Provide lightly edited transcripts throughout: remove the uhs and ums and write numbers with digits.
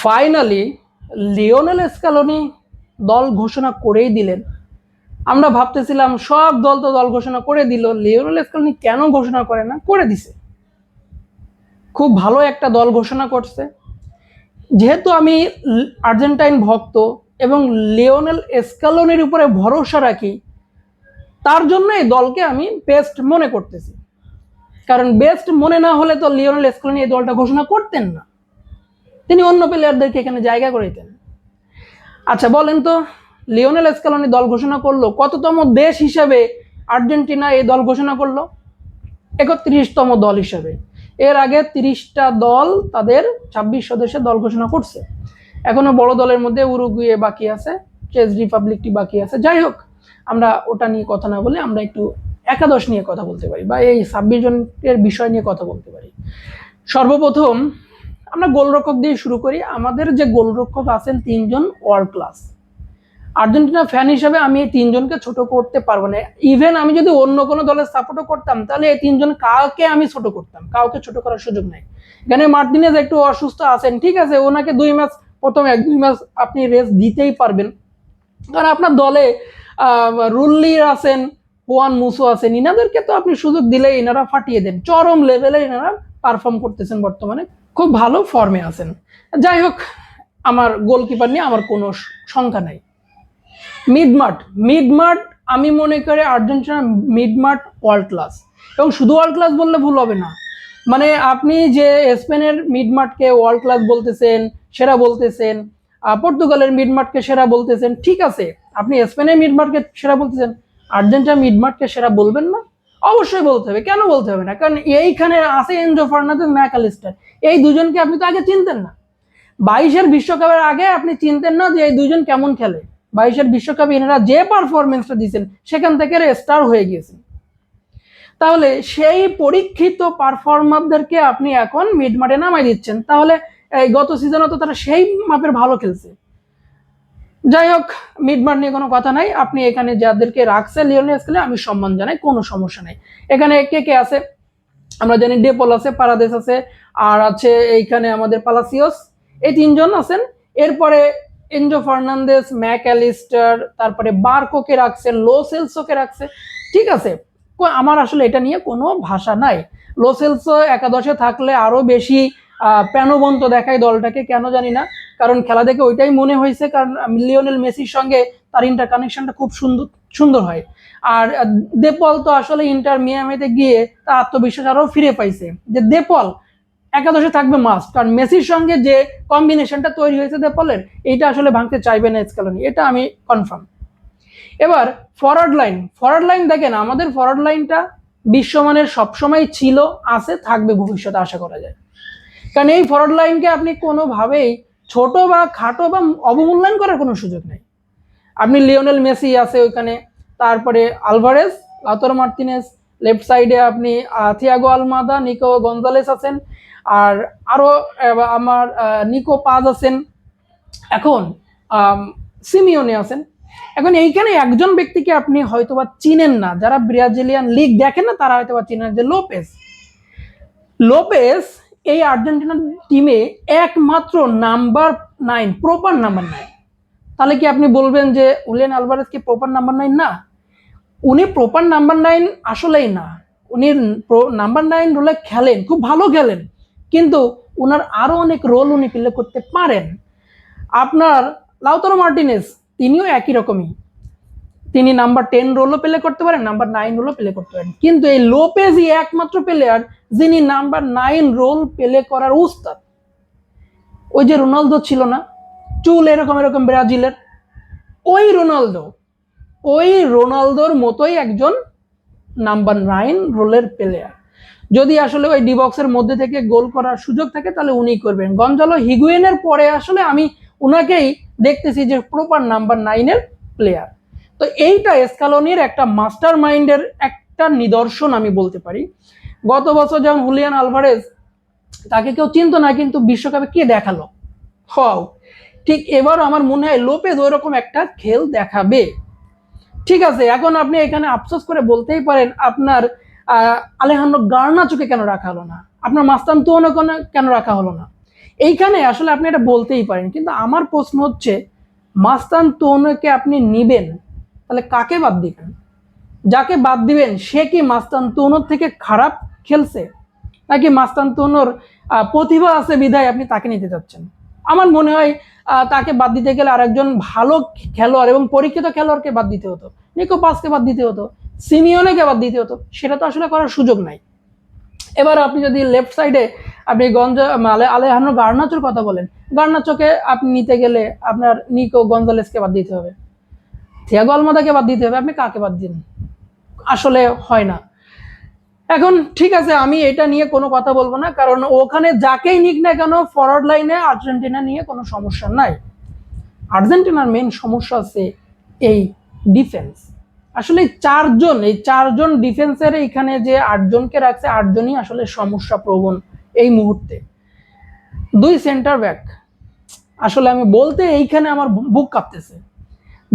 Finally Lionel Scaloni দল ঘোষণা করেই দিলেন। আমরা ভাবতেছিলাম সব দল তো দল ঘোষণা করে দিল, লিওনেল স্ক্যালোনি কেন ঘোষণা করে না, করে দিছে। খুব ভালো একটা দল ঘোষণা করছে। যেহেতু আমি আর্জেন্টাইন ভক্ত এবং লিওনেল স্ক্যালোনির উপরে ভরসা রাখি, তার জন্য এই দলকে আমি বেস্ট মনে করতেছি। কারণ বেস্ট মনে না হলে তো লিওনেল স্ক্যালোনি এই দলটা ঘোষণা করতেন না, তিনি অন্য প্লেয়ারদেরকে এখানে জায়গা করে দিতেন। আচ্ছা বলেন তো, লিওনেল স্ক্যালোনি দল ঘোষণা করলো, কততম দেশ হিসেবে আর্জেন্টিনা এই দল ঘোষণা করলো? 31তম দল হিসেবে। এর আগে 30টা দল তাদের 26 সদস্যের দল ঘোষণা করছে। এখনো বড় দলের মধ্যে উরুগুয়ে বাকি আছে, চেক রিপাবলিকটি বাকি আছে। যাই হোক, আমরা ওটা নিয়ে কথা না বলে আমরা একটু একাদশ নিয়ে কথা বলতে পারি, বা এই 26 জনের বিষয় নিয়ে কথা বলতে পারি। সর্বপ্রথম আমরা গোলরক্ষক দিয়ে শুরু করি। আমাদের যে গোলরক্ষক আছেন 3 জন ওয়ার্ল্ড ক্লাস। আর্জেন্টিনা ফ্যান হিসেবে আমি এই 3 জনকে ছোট করতে পারবো না। ইভেন আমি যদি অন্য কোনো দলের সাপোর্টও করতাম, তাহলে এই 3 জন কাউকে আমি ছোট করতাম, কাউকে ছোট করার সুযোগ নাই। এখানে মার্টিনেজ একটু অসুস্থ আছেন, ঠিক আছে, ওনাকে 2 ম্যাচ, প্রথম 1-2 ম্যাচ আপনি রেস্ট দিতেই পারবেন, কারণ আপনার দলে রুল্লি আছেন, হুয়ান মুসো আছেন, ইনাদেরকে তো আপনি সুযোগ দিলে ইনারা ফাটিয়ে দেন। চরম লেভেলে ইনারা পারফর্ম করতেছেন, বর্তমানে খুব ভালো ফর্মে আছেন। যাই হোক, আমার গোলকিপার নিয়ে আমার কোনো শঙ্কা নাই। মিডমার্ট আমি মনে করি আর্জেন্টিনার মিডমার্ট ওয়ার্ল্ড ক্লাস, এবং শুধু ওয়ার্ল্ড ক্লাস বললে ভুল হবে না। মানে আপনি যে স্পেনের মিডমার্টকে ওয়ার্ল্ড ক্লাস বলতেছেন, সেরা বলতেছেন, পর্তুগালের মিডমার্টকে সেরা বলতেছেন, ঠিক আছে, আপনি স্পেনের মিডমার্টকে সেরা বলতেছেন, আর্জেন্টিনার মিডমার্টকে সেরা বলবেন না? অবশ্যই বলতে হবে। কেন বলতে হবে না? কারণ এইখানে আছে এনজো ফার্নান্দেজ, ম্যাকঅ্যালিস্টার। এই দুজনকে আপনি তো আগে চিনতেন না। 22-এর বিশ্বকাপের আগে আপনি চিনতেন না যে এই দুজন কেমন খেলে। 22-এর বিশ্বকাপে এনারা যে পারফরমেন্সটা দিয়েছেন, সেখান থেকে স্টার হয়ে গিয়েছেন। তাহলে সেই পরীক্ষিত পারফর্মারদেরকে আপনি এখন মিডমার্টে নামাই দিচ্ছেন। তাহলে এই গত সিজনে তো তারা সেই মাপের ভালো খেলছে। যাই হোক, মিডমার্ট নিয়ে কোনো কথা নাই। আপনি এখানে যাদেরকে রাখছে লিওনেল স্কেলে, আমি সম্মান জানাই, কোনো সমস্যা নাই। এখানে কে কে আছে আমরা জানি, ডেপল আছে, পারাদেস আছে, আর আছে এইখানে আমাদের পালাসিওস, এই 3 জন আছেন। এরপরে এনজো ফার্নান্দেজ, ম্যাকঅ্যালিস্টার, তারপরে বারকোকে রাখছে, লো সেলসোকে রাখছে, ঠিক আছে। আমার আসলে এটা নিয়ে কোনো ভাষা নাই। লো সেলসো একাদশে থাকলে আরো বেশি প্রাণবন্ত দেখায় দলটাকে, কেন জানি না, কারণ খেলা দেখে ওইটাই মনে হয়েছে। কারণ লিওনেল মেসির সঙ্গে তার ইন্টার কানেকশনটা খুব সুন্দর হয়। আর দেপল তো আসলে ইন্টার মিয়ামিতে গিয়ে তার আত্মবিশ্বাস আরো ফিরে পাইছে, যে দেপল একাদশে থাকবে মাস্ট, কারণ মেসির সঙ্গে যে কম্বিনেশনটা তৈরি হয়েছে দেপলের, এইটা আসলে ভাঙতে চাইবে না স্কেলোনি, এটা আমি কনফার্ম। এবার ফরওয়ার্ড লাইন দেখেন, আমাদের ফরওয়ার্ড লাইনটা বিশ্বমানের সবসময় ছিল, আছে, থাকবে ভবিষ্যতে আশা করা যায়। কারণ এই ফরওয়ার্ড লাইনকে আপনি কোনোভাবেই ছোট বা খাটো বা অবমূল্যায়ন করার কোনো সুযোগ নেই। আপনি লিওনেল মেসি আছে ওইখানে, তারপরে আলভারেজ, লাউতারো মার্টিনেজ, লেফট সাইডে আপনি থিয়াগো আলমাদা, নিকো গঞ্জালেস আছেন, আর আরো আমার নিকো পাজ আছেন, এখন সিমিওনে আছেন। এখন এইখানে একজন ব্যক্তিকে আপনি হয়তোবা চিনেন না, যারা ব্রাজিলিয়ান লিগ দেখেন না তারা হয়তোবা চিনেন, যে লোপেস এই আর্জেন্টিনার টিমে একমাত্র নাম্বার 9, প্রপার নাম্বার 9। তাহলে কি আপনি বলবেন যে উলিয়ান আলভারেজ কি প্রপার নাম্বার 9 না? উনি প্রপার নাম্বার 9 আসলেই না। উনি নাম্বার 9 রোলে খেলেন, খুব ভালো খেলেন, কিন্তু ওনার আরো অনেক রোল উনি প্লে করতে পারেন। আপনার লাউতারো মার্টিনেজ, তিনিও একই রকমই, তিনি নাম্বার 10 রোলও প্লে করতে পারেন, নাম্বার 9 রোলও প্লে করতে পারেন। কিন্তু এই লোপেজই একমাত্র প্লেয়ার যিনি নাম্বার 9 রোল প্লে করার উস্তাদ। ওই যে রোনালদো ছিল না, চুল এরকম ব্রাজিলের, ওই রোনালদোর মতোই একজন নাম্বার 9 রোলের প্লেয়ার। যদি আসলে ওই ডি বক্সের মধ্যে থেকে গোল করার সুযোগ থাকে, তাহলে উনি করবেন। গঞ্জালো হিগুয়েনের পরে আসলে আমি উনাকেই দেখতেছি যে প্রপার নাম্বার 9 এর প্লেয়ার। তো এইটা স্ক্যালোনির একটা মাস্টার মাইন্ডের একটা নিদর্শন আমি বলতে পারি। গত বছর যেমন হুলিয়ান আলভারেজ, তাকে কেউ চিনত না, কিন্তু বিশ্বকাপে কে দেখালো, হও, ঠিক এবার আমার মনে হয় লোপেজ ওই রকম একটা খেল দেখাবে। ঠিক আছে, এখন আপনি এখানে আফসোস করে বলতেই পারেন, আপনার আলেহান্দ্রো গার্নাচোকে কেন রাখা হলো না, আপনার মাস্তানতুয়ানো কেন রাখা হলো না? এইখানে আসলে আপনি এটা বলতেই পারেন, কিন্তু আমার প্রশ্ন হচ্ছে মাস্তান তনুকে আপনি নিবেন, তাহলে কাকে বাদ দিবেন? যাকে বাদ দিবেন সে কি মাস্তান তনুর থেকে খারাপ খেলছে, নাকি মাস্তান তনুর প্রতিভা আছে বিধায় আপনি তাকে নিতে চাচ্ছেন? আমার মনে হয় তাকে বাদ দিতে গেলে আরেকজন ভালো খেলোয়াড় এবং পরীক্ষিত খেলোয়াড়কে বাদ দিতে হতো, নিকো পাসকে বাদ দিতে হতো, সিমিওনেকে বাদ দিতে হতো, সেটা তো আসলে করার সুযোগ নাই। এবার আপনি যদি লেফট সাইডে আপনি আলেহান্দ্রো গার্নাচোর কথা বলেন, গার্নাচোকে আপনি নিতে গেলে আপনার নিকো গঞ্জালেসকে বাদ দিতে হবে, থিয়াগো আলমাদাকে বাদ দিতে হবে, আপনি কাকে বাদ দিন? আসলে হয় না। এখন ঠিক আছে, আমি এটা নিয়ে কোনো কথা বলবো না, কারণ ওখানে যাকেই নিক না কেন ফরওয়ার্ড লাইনে আর্জেন্টিনা নিয়ে কোনো সমস্যা নাই। আর্জেন্টিনার মেন সমস্যা আছে এই ডিফেন্স। আসলে এই চারজন ডিফেন্সের এখানে যে 8জনকে রাখছে, 8জনই আসলে সমস্যা প্রবণ এই মুহূর্তে। 2 সেন্টার ব্যাক, আসলে আমি বলতে এইখানে আমার বুক কাঁপতেছে।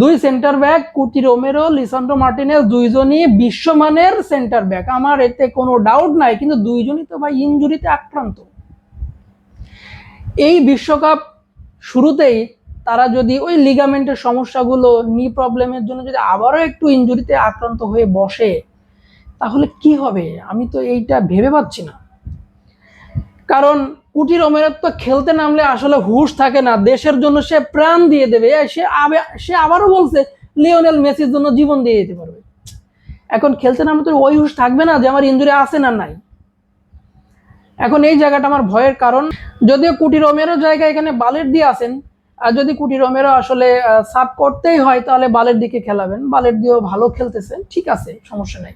2 সেন্টার ব্যাক, কুটি রোমেরো, লিসান্ড্রো মার্টিনেজ, 2জনই বিশ্বমানের সেন্টার ব্যাক, আমার এতে কোনো ডাউট নাই, কিন্তু 2জনই তো ভাই ইনজুরিতে আক্রান্ত। এই বিশ্বকাপ শুরুতেই তারা যদি ওই লিগামেন্টের সমস্যাগুলো, নি প্রবলেমের জন্য যদি আবারও একটু ইনজুরিতে আক্রান্ত হয়ে বসে, তাহলে কি হবে? আমি তো এইটা ভেবে পাচ্ছি না। কারণ কুটি রোমেরোর তো খেলতে নামলে আসলে হুঁশ থাকে না, দেশের জন্য সে প্রাণ দিয়ে দেবে, সে আবারও বলছে লিওনেল মেসির জন্য জীবন দিয়ে দিতে পারবে। এখন খেলতে নামলে তো ওই হুঁশ থাকবে না যে আমার ইনজুরি আছে না নাই। এখন এই জায়গাটা আমার ভয়ের কারণ। যদিও কুটি রোমেরো জায়গায় এখানে বালের দিয়ে আছেন, আর যদি কুটি রোমেরো আসলে সাব করতেই হয় তাহলে বালের দিকে খেলাবেন, বালের দিয়েও ভালো খেলতেছেন, ঠিক আছে, সমস্যা নাই।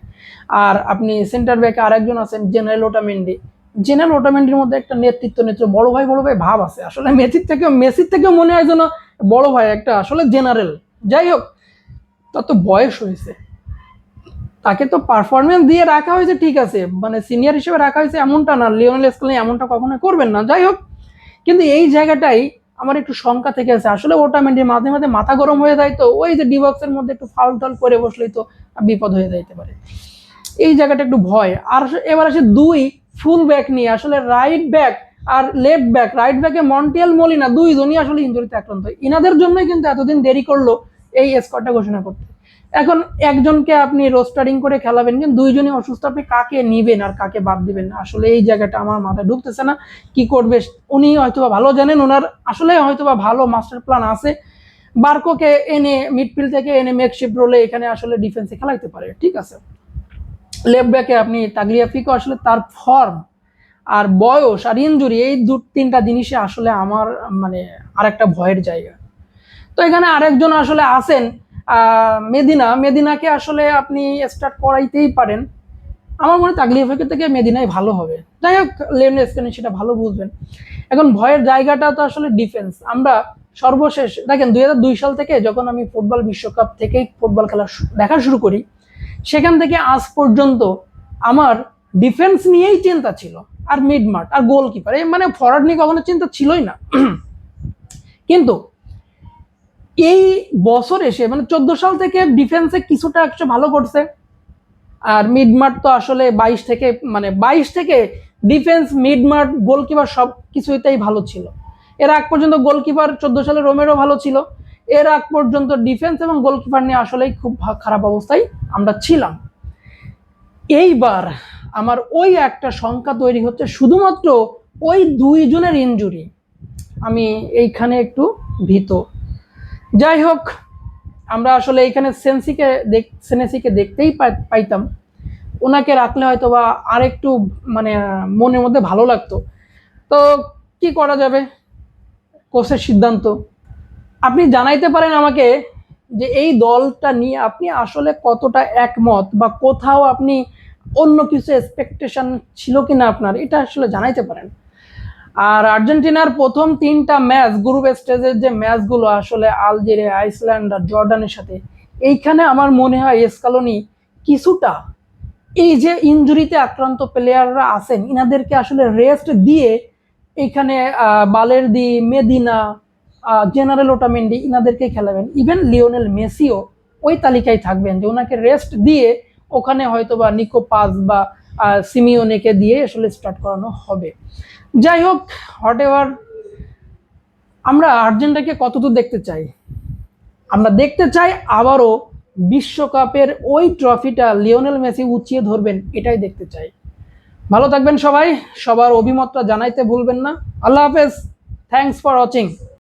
আর আপনি সেন্টার ব্যাকে আরেকজন আছেন জেনারেল ওটামেন্ডির মধ্যে একটা নেতৃত্ব বড় ভাই ভাব আছে, আসলে মেসির থেকেও মনে হয় যেন বড় ভাই একটা আসলে জেনারেল। যাই হোক, তার তো বয়স হয়েছে, তাকে তো পারফরমেন্স দিয়ে রাখা হয়েছে, ঠিক আছে, মানে সিনিয়র হিসেবে রাখা হয়েছে এমনটা না, লিওনেল স্কেলি এমনটা কখনো করবেন না। যাই হোক, কিন্তু এই জায়গাটাই আমার একটু শঙ্কা থেকে আছে, আসলে ওটামেন্ডি মাঝে মাঝে মাথা গরম হয়ে যায়, তো ওই যে ডিবক্সের মধ্যে একটু ফাউল টাউল করে বসলেই তো বিপদ হয়ে যাইতে পারে, এই জায়গাটা একটু ভয়। আর এবার আসে 2 ফুল ব্যাক নিয়ে, আসলে রাইট ব্যাক আর লেফট ব্যাক, রাইট ব্যাকে মন্টিয়াল মলিনা 2জনই আসলে ইনজুরিতে আক্রান্ত। ইনাদের জন্যই কিন্তু এতদিন দেরি করলো এই স্কোয়াডটা ঘোষণা করতে। এখন একজনকে আপনি রোস্টারিং করে খেলাবেন, কিন্তু 2জনই অসুস্থ, আপনি কাকে নিবেন আর কাকে বাদ দিবেন? আসলে এই জায়গাটা আমার মাথায় ঢুকতেছে না, কি করবে উনি হয়তোবা ভালো জানেন, ওনার আসলে হয়তোবা ভালো মাস্টার প্ল্যান আছে। বার্কোকে এনে মিডফিল্ড থেকে এনে মেকশিফট রোলে এখানে আসলে ডিফেন্সে খেলাইতে পারে, ঠিক আছে। লেফট ব্যাকে আপনি তাগলিয়াফিকো, আসলে তার ফর্ম আর বয়স আর ইনজুরি, এই 2-3টা জিনিসে আসলে আমার মানে আরেকটা ভয়ের জায়গা। তো এখানে আরেকজন আসলে আছেন মেদিনাকে আসলে আপনি স্টার্ট করাইতেই পারেন, আমার মনে হয় তাগলিয়াফিকো থেকে মেদিনাই ভালো হবে। যাই হোক, লিওনেল স্কেলি সেটা ভালো বুঝবেন। এখন ভয়ের জায়গাটা তো আসলে ডিফেন্স। আমরা সর্বশেষ দেখেন 2002 সাল থেকে যখন আমি ফুটবল বিশ্বকাপ থেকেই ফুটবল খেলা দেখা শুরু করি, সেখান থেকে আজ পর্যন্ত আমার ডিফেন্স নিয়েই চিন্তা ছিল, আর মিডমার্ট আর গোলকিপার, মানে ফরওয়ার্ড নিয়ে কখনো চিন্তা ছিলই না। কিন্তু এই বছর এসে মানে 14 সাল থেকে ডিফেন্সে কিছুটা একটু ভালো করছে, আর মিডমার্ট তো আসলে 22 থেকে ডিফেন্স, মিডমার্ট, গোলকিপার সব কিছুতেই ভালো ছিল। এর আগ পর্যন্ত গোলকিপার 14 সালে রোমেরো ভালো ছিল, এর আগ পর্যন্ত ডিফেন্স এবং গোলকিপার নিয়ে আসলেই খুব খারাপ অবস্থায় আমরা ছিলাম। এইবার আমার ওই একটা সংখ্যা তৈরি হচ্ছে শুধুমাত্র ওই 2জনের ইনজুরি, আমি এইখানে একটু ভীত। যাই হোক, আমরা আসলে এইখানে সেনেসিকে দেখতেই পাইতাম, ওনাকে রাখলে হয়তো বা আরেকটু মানে মনের মধ্যে ভালো লাগতো। তো কি করা যাবে, কোচের সিদ্ধান্ত। আপনি জানাইতে পারেন আমাকে যে এই দলটা নিয়ে আপনি আসলে কতটা একমত, বা কোথাও আপনি অন্য কিছু এক্সপেকটেশন ছিল কিনা আপনার, এটা আসলে জানাইতে পারেন। আর আর্জেন্টিনার প্রথম 3টা ম্যাচ, গ্রুপ স্টেজের যে ম্যাচগুলো আসলে আলজেরিয়া, আইসল্যান্ড আর জর্ডানের সাথে, এইখানে আমার মনে হয় স্কালোনি কিছুটা এই যে ইনজুরিতে আক্রান্ত প্লেয়াররা আছেন ইনাদেরকে আসলে রেস্ট দিয়ে এইখানে বালেরদি, মেদিনা, জেনারেল ওটামেন্ডি ইনাদেরকে খেলাবেন, ইভেন লিওনেল মেসিও ওই তালিকায় থাকবেন, যে ওনাকে রেস্ট দিয়ে ওখানে হয়তো বা নিকো পাস বা সিমিওনেকে দিয়ে আসলে স্টার্ট করানো হবে। যাই হোক, হোয়াট এভার, আমরা আর্জেন্টিনাকে কতদূর দেখতে চাই? আমরা দেখতে চাই আবারও বিশ্বকাপের ওই ট্রফিটা লিওনেল মেসি উঁচিয়ে ধরবেন, এটাই দেখতে চাই। ভালো থাকবেন সবাই, সবার অভিমতটা জানাইতে ভুলবেন না। আল্লাহ হাফেজ, থ্যাঙ্কস ফর ওয়াচিং।